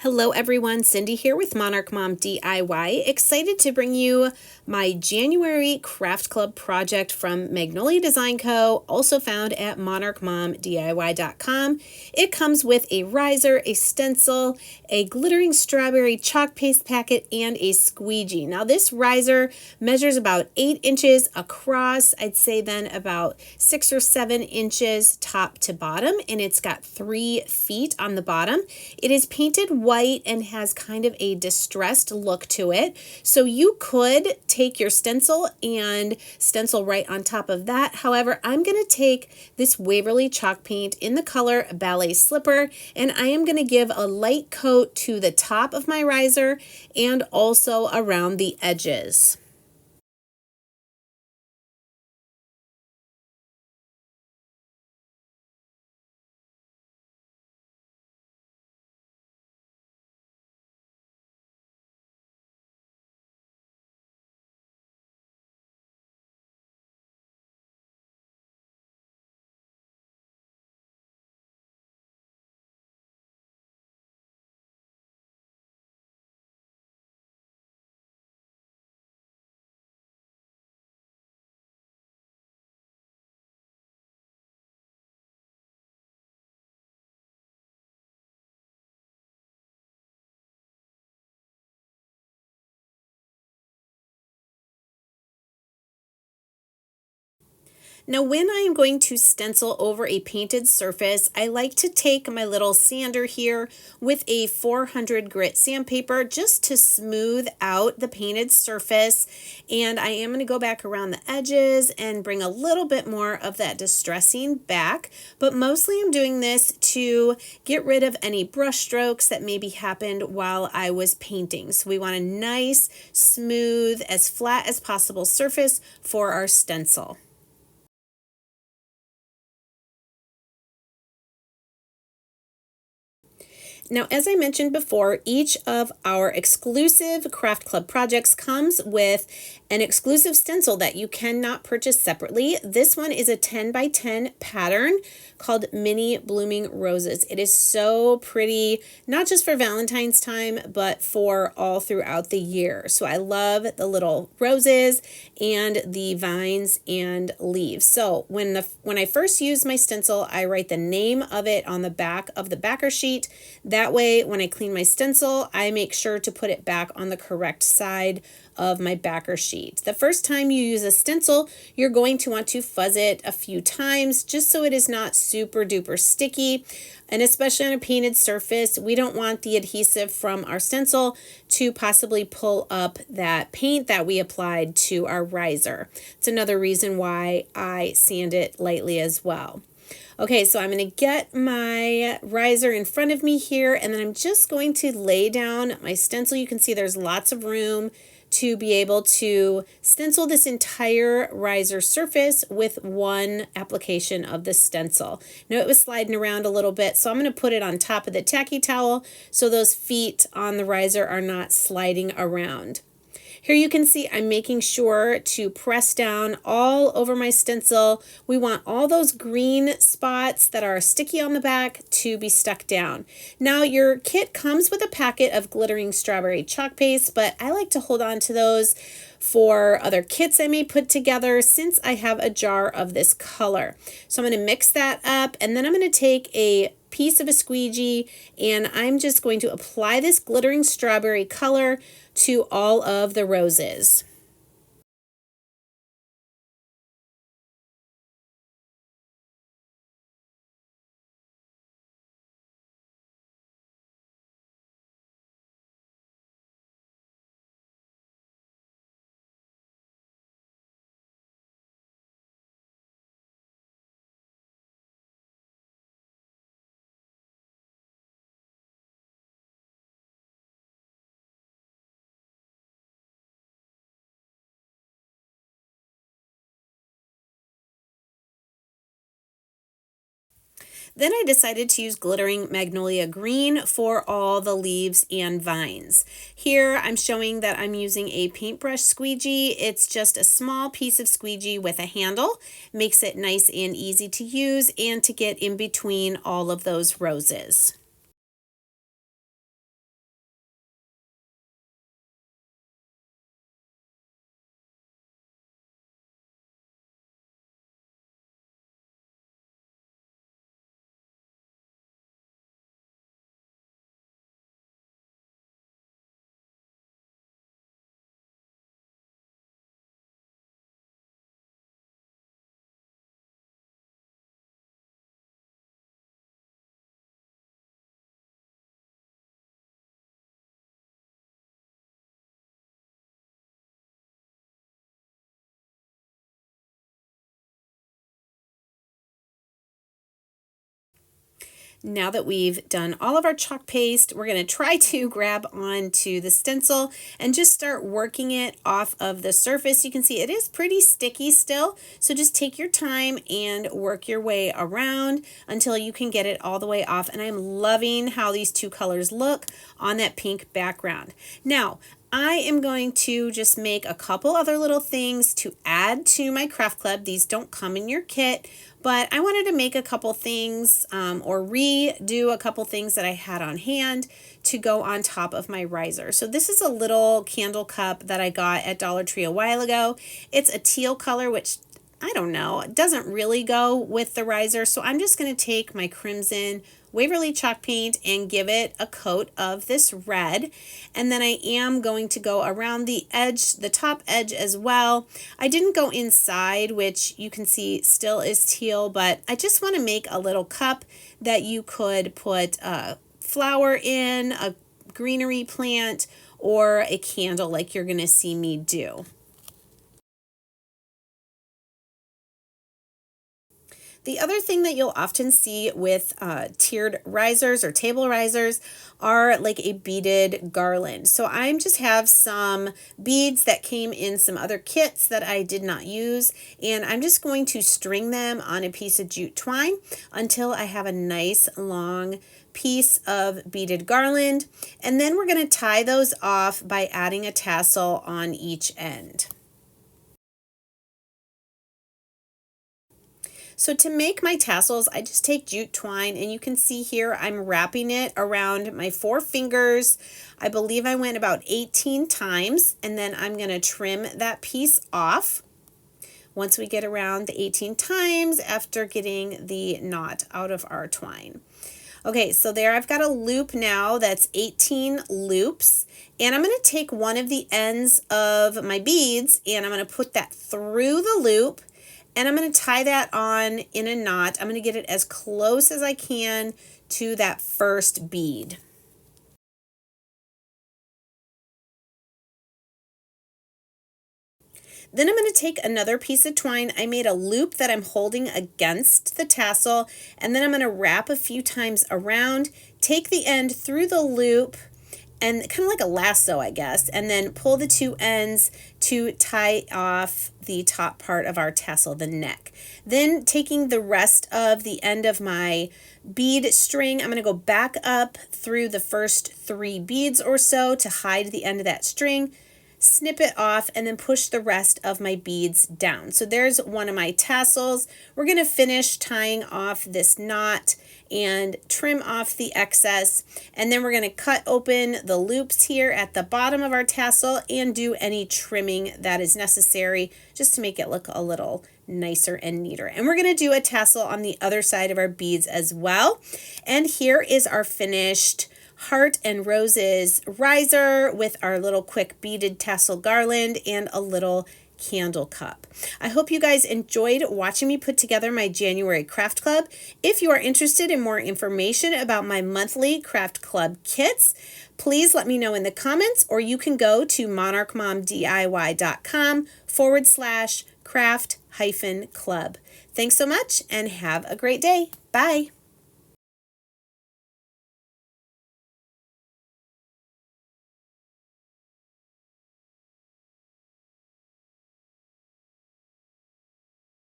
Hello everyone, Cindy here with Monarch Mom DIY. Excited to bring you my January Craft Club project from Magnolia Design Co, also found at monarchmomdiy.com. It comes with a riser, a stencil, a glittering strawberry chalk paste packet, and a squeegee. Now this riser measures about 8 inches across, I'd say then about 6 or 7 inches top to bottom, and it's got 3 feet on the bottom. It is painted white and has kind of a distressed look to it. So you could take your stencil and stencil right on top of that. However, I'm going to take this Waverly chalk paint in the color Ballet Slipper, and I am going to give a light coat to the top of my riser and also around the edges. Now when I am going to stencil over a painted surface, I like to take my little sander here with a 400 grit sandpaper just to smooth out the painted surface. And I am going to go back around the edges and bring a little bit more of that distressing back. But mostly I'm doing this to get rid of any brush strokes that maybe happened while I was painting. So we want a nice, smooth, as flat as possible surface for our stencil. Now, as I mentioned before, each of our exclusive Craft Club projects comes with an exclusive stencil that you cannot purchase separately. This one is a 10 by 10 pattern called Mini Blooming Roses. It is so pretty, not just for Valentine's time, but for all throughout the year. So I love the little roses and the vines and leaves. So when I first use my stencil, I write the name of it on the back of the backer sheet. That way, when I clean my stencil, I make sure to put it back on the correct side of my backer sheet. The first time you use a stencil, you're going to want to fuzz it a few times just so it is not super duper sticky. And especially on a painted surface, we don't want the adhesive from our stencil to possibly pull up that paint that we applied to our riser. It's another reason why I sand it lightly as well. Okay, so I'm going to get my riser in front of me here, and then I'm just going to lay down my stencil. You can see there's lots of room to be able to stencil this entire riser surface with one application of the stencil. Now it was sliding around a little bit, so I'm going to put it on top of the tacky towel so those feet on the riser are not sliding around. Here you can see I'm making sure to press down all over my stencil. We want all those green spots that are sticky on the back to be stuck down. Now your kit comes with a packet of glittering strawberry chalk paste, but I like to hold on to those for other kits I may put together since I have a jar of this color. So I'm going to mix that up, and then I'm going to take a piece of a squeegee and I'm just going to apply this glittering strawberry color to all of the roses. Then I decided to use glittering magnolia green for all the leaves and vines. Here I'm showing that I'm using a paintbrush squeegee. It's just a small piece of squeegee with a handle. Makes it nice and easy to use and to get in between all of those roses. Now that we've done all of our chalk paste, we're going to try to grab onto the stencil and just start working it off of the surface. You can see it is pretty sticky still, so just take your time and work your way around until you can get it all the way off. And I'm loving how these two colors look on that pink background. Now, I am going to just make a couple other little things to add to my craft club. These don't come in your kit, but I wanted to make a couple things or redo a couple things that I had on hand to go on top of my riser. So this is a little candle cup that I got at Dollar Tree a while ago. It's a teal color, which I don't know, it doesn't really go with the riser. So I'm just going to take my crimson Waverly chalk paint and give it a coat of this red, and then I am going to go around the edge, the top edge as well. I didn't go inside, which you can see still is teal, but I just want to make a little cup that you could put a flower in, a greenery plant, or a candle like you're going to see me do. The other thing that you'll often see with tiered risers or table risers are like a beaded garland. So I just have some beads that came in some other kits that I did not use, and I'm just going to string them on a piece of jute twine until I have a nice long piece of beaded garland, and then we're going to tie those off by adding a tassel on each end. So to make my tassels, I just take jute twine, and you can see here I'm wrapping it around my 4 fingers. I believe I went about 18 times, and then I'm going to trim that piece off once we get around the 18 times after getting the knot out of our twine. Okay, so there I've got a loop now that's 18 loops, and I'm going to take one of the ends of my beads and I'm going to put that through the loop, and I'm going to tie that on in a knot. I'm going to get it as close as I can to that first bead. Then I'm going to take another piece of twine. I made a loop that I'm holding against the tassel, and then I'm going to wrap a few times around, take the end through the loop, and kind of like a lasso, I guess, and then pull the two ends to tie off the top part of our tassel, the neck. Then taking the rest of the end of my bead string, I'm going to go back up through the first 3 beads or so to hide the end of that string, snip it off, and then push the rest of my beads down. So there's one of my tassels. We're going to finish tying off this knot and trim off the excess, and then we're going to cut open the loops here at the bottom of our tassel and do any trimming that is necessary just to make it look a little nicer and neater. And we're going to do a tassel on the other side of our beads as well. And here is our finished heart and roses riser with our little quick beaded tassel garland and a little candle cup. I hope you guys enjoyed watching me put together my January craft club. If you are interested in more information about my monthly craft club kits, please let me know in the comments, or you can go to monarchmomdiy.com/craft-club. Thanks so much and have a great day. Bye.